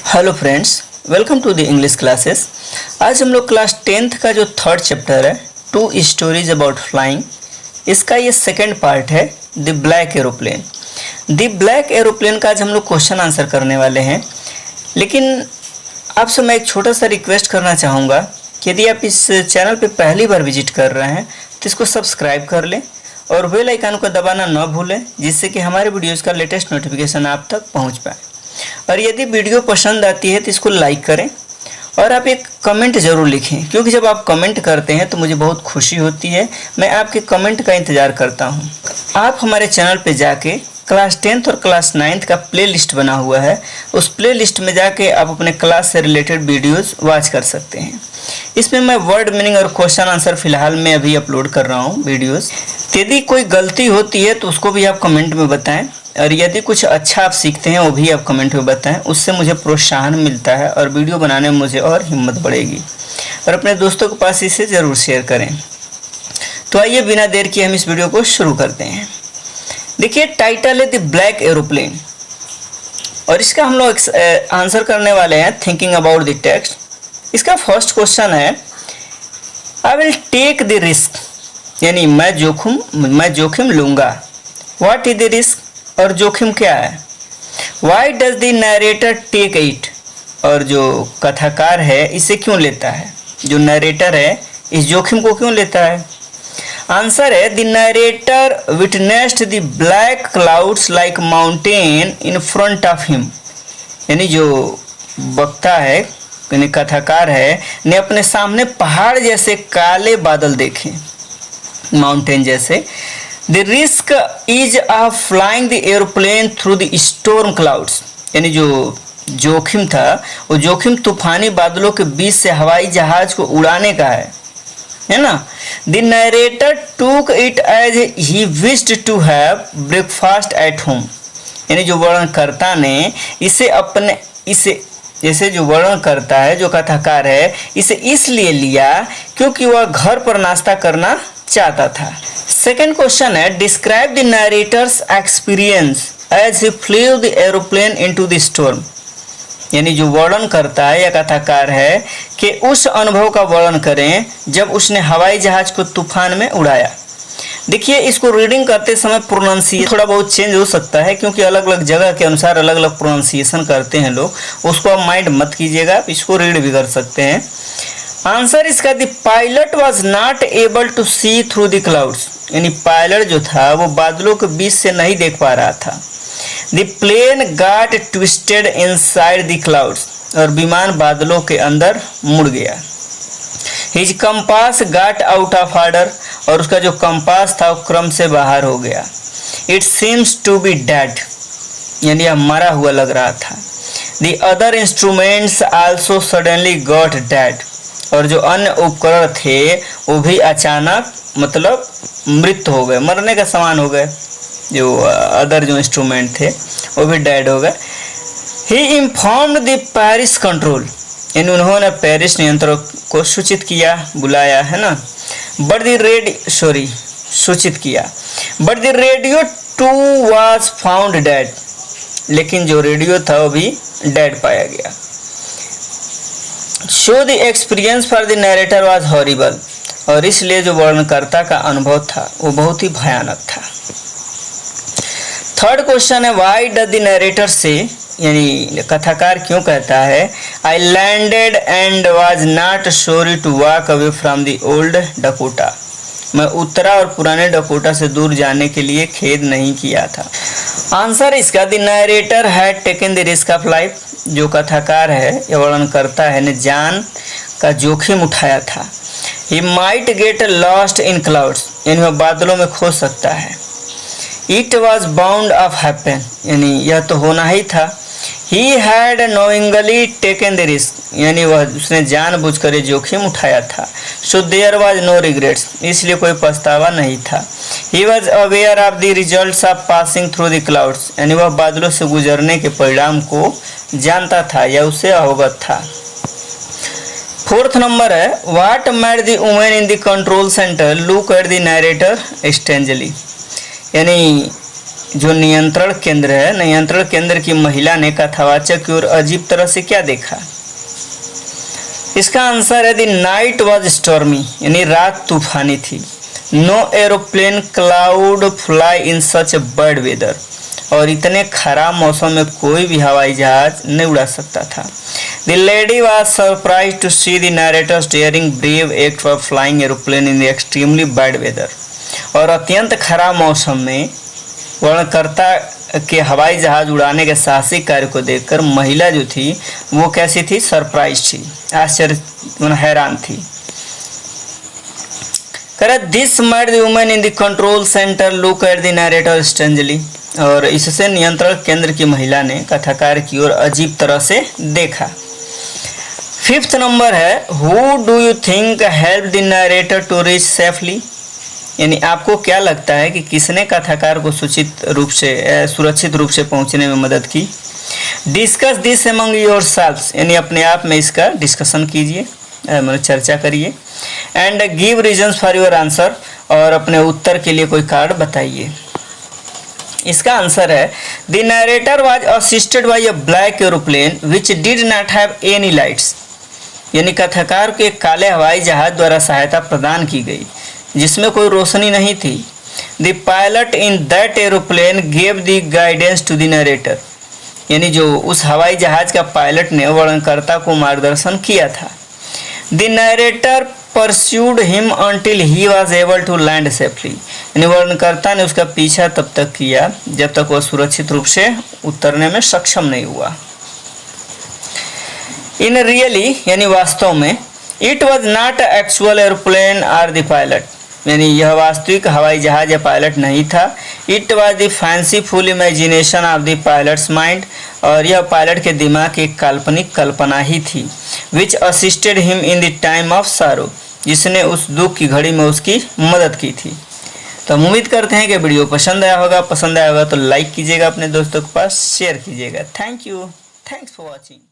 Hello friends, welcome to the English classes. आज हम लोग क्लास 10th का जो थर्ड चैप्टर है टू स्टोरीज अबाउट फ्लाइंग, इसका ये सेकंड पार्ट है the black aeroplane. The black aeroplane का आज हम लोग क्वेश्चन आंसर करने वाले हैं, लेकिन आपसे मैं एक छोटा सा रिक्वेस्ट करना चाहूँगा कि यदि आप इस चैनल पे पहली बार विजिट कर रहे हैं तो इसको सब्सक्राइब कर लें और बेल आइकन को दबाना न भूलें, जिससे कि हमारे वीडियोज़ का लेटेस्ट नोटिफिकेशन आप तक पहुँच पाए। और यदि वीडियो पसंद आती है तो इसको लाइक करें और आप एक कमेंट ज़रूर लिखें, क्योंकि जब आप कमेंट करते हैं तो मुझे बहुत खुशी होती है। मैं आपके कमेंट का इंतज़ार करता हूं। आप हमारे चैनल पे जाके क्लास 10th और क्लास 9th का प्ले लिस्ट बना हुआ है, उस प्ले लिस्ट में जाके आप अपने क्लास से रिलेटेड वीडियोज़ वॉच कर सकते हैं। इसमें मैं वर्ड मीनिंग और क्वेश्चन आंसर फ़िलहाल मैं अभी अपलोड कर रहा हूँ वीडियोज़। यदि कोई गलती होती है तो उसको भी आप कमेंट में बताएं, और यदि कुछ अच्छा आप सीखते हैं वो भी आप कमेंट में बताएं। उससे मुझे प्रोत्साहन मिलता है और वीडियो बनाने में मुझे और हिम्मत बढ़ेगी। और अपने दोस्तों के पास इसे ज़रूर शेयर करें। तो आइए बिना देर किए हम इस वीडियो को शुरू करते हैं। देखिए, टाइटल है द ब्लैक एरोप्लेन, और इसका हम लोग आंसर करने वाले हैं थिंकिंग अबाउट द टेक्स्ट। इसका फर्स्ट क्वेश्चन है, I will take the risk, यानी मैं जोखिम लूँगा। व्हाट इज द रिस्क, और जोखिम क्या है। Why does the narrator take it, और जो कथाकार है इसे क्यों लेता है, जो नरेटर है इस जोखिम को क्यों लेता है। आंसर है, the narrator witnessed the black clouds like mountain in front of him, यानी जो वक्ता है यानी कथाकार है ने अपने सामने पहाड़ जैसे काले बादल देखे, माउंटेन जैसे। The risk is of flying the airplane through the storm clouds, यानी जो जोखिम था वो जोखिम तूफानी बादलों के बीच से हवाई जहाज को उड़ाने का है ना। The narrator took it as he wished to have breakfast at home, यानी जो वर्णनकर्ता ने इसे जो वर्णन करता है, जो कथाकार है, इसे इसलिए लिया क्योंकि वह घर पर नाश्ता करना चाहता था। सेकेंड क्वेश्चन है, describe the narrator's experience as he flew the aeroplane into the storm, यानी जो वर्णन करता है या कथाकार है कि उस अनुभव का वर्णन करें जब उसने हवाई जहाज को तूफान में उड़ाया। देखिए, इसको रीडिंग करते समय प्रोनाउंसिएशन थोड़ा बहुत चेंज हो सकता है, क्योंकि अलग अलग जगह के अनुसार अलग अलग प्रोनाउंसिएशन करते हैं लोग। उसको आप माइंड मत कीजिएगा, आप इसको रीड भी कर सकते हैं। आंसर इसका, the pilot was not able to see through the clouds, यानी पायलट जो था वो बादलों के बीच से नहीं देख पा रहा था। The plane got twisted inside the clouds, और विमान बादलों के अंदर मुड़ गया। His compass got out of order, और उसका जो कंपास था वो क्रम से बाहर हो गया। It seems to be dead, यानी यह मरा हुआ लग रहा था। The other instruments also suddenly got dead, और जो अन्य उपकरण थे वो भी अचानक मतलब मृत हो गए, मरने का समान हो गए। जो अदर जो इंस्ट्रूमेंट थे वो भी डेड हो गए। ही इन्फॉर्म्ड द पेरिस कंट्रोल, यानी उन्होंने पेरिस नियंत्रक को सूचित किया, बुलाया है ना। सूचित किया। But the radio too was found dead, लेकिन जो रेडियो था वो भी डेड पाया गया। So the experience for the narrator was horrible, और इसलिए जो वर्णनकर्ता का अनुभव था वो बहुत ही भयानक था। थर्ड क्वेश्चन है, why does the narrator say, यानी कथाकार क्यों कहता है, I landed and was not sorry to walk away from the old Dakota, मैं उतरा और पुराने डकोटा से दूर जाने के लिए खेद नहीं किया था। आंसर इसका, the narrator had taken the risk of life, जो कथाकार है या वर्णन करता है ने जान का जोखिम उठाया था। He might get lost in clouds, यानी वह बादलों में खो सकता है। It was bound of happen, यानी यह तो होना ही था। He had knowingly taken the risk, यानी उसने जानबूझकर ये जोखिम उठाया था। So there was no regrets, इसलिए कोई पछतावा नहीं था। He was aware of the results of passing through the clouds, यानी वह बादलों से गुजरने के परिणाम को जानता था या उससे अवगत था। फोर्थ नंबर है, what made the women in the control centre look at the narrator strangely, यानी जो नियंत्रण केंद्र है, नियंत्रण केंद्र की महिला ने कथावाचक की ओर अजीब तरह से क्या देखा? इसका आंसर है द नाइट वॉज स्टॉर्मी, यानी रात तूफानी थी। No aeroplane could fly in such bad weather, और इतने खराब मौसम में कोई भी हवाई जहाज नहीं उड़ा सकता था। The lady was surprise to see the narrator's daring brave act for flying aeroplane in the extremely bad weather, और अत्यंत खराब मौसम में वर्णनकर्ता के हवाई जहाज उड़ाने के साहसिक कार्य को देखकर महिला जो थी वो कैसी थी? सरप्राइज थी, आश्चर्य हैरान थी। This made the woman in the control centre look at the narrator strangely, और इससे नियंत्रण केंद्र की महिला ने कथाकार की ओर अजीब तरह से देखा। 5th नंबर है who do you think help the narrator to reach safely, यानी आपको क्या लगता है कि किसने कथाकार को सुरक्षित रूप से पहुंचने में मदद की? डिस्कस दिस अमंग योरसेल्व्स, यानी अपने आप में इसका डिस्कशन कीजिए, मतलब चर्चा करिए। And give reasons for your answer, और अपने उत्तर के लिए कोई कार्ड बताइए। इसका आंसर है the narrator was assisted by a black aeroplane which did not have any lights, यानी कथाकार को एक काले हवाई जहाज द्वारा सहायता प्रदान की गई जिसमें कोई रोशनी नहीं थी। The pilot in that aeroplane gave the guidance to the narrator, यानी जो उस हवाई जहाज का पायलट ने वर्णनकर्ता को मार्गदर्शन किया था। The narrator pursued him until he was able to land safely, यानी वर्णनकर्ता ने उसका पीछा तब तक किया जब तक वह सुरक्षित रूप से उतरने में सक्षम नहीं हुआ। इन रियली, यानी वास्तव में, it was not actual aeroplane or the pilot, यानी यह वास्तविक हवाई जहाज या पायलट नहीं था। It was the fanciful imagination of the pilot's mind, और यह पायलट के दिमाग की काल्पनिक कल्पना ही थी। Which assisted him in the time of sorrow, जिसने उस दुख की घड़ी में उसकी मदद की थी। तो हम उम्मीद करते हैं कि वीडियो पसंद आया होगा तो लाइक कीजिएगा, अपने दोस्तों के पास शेयर कीजिएगा। Thank you, thanks for watching.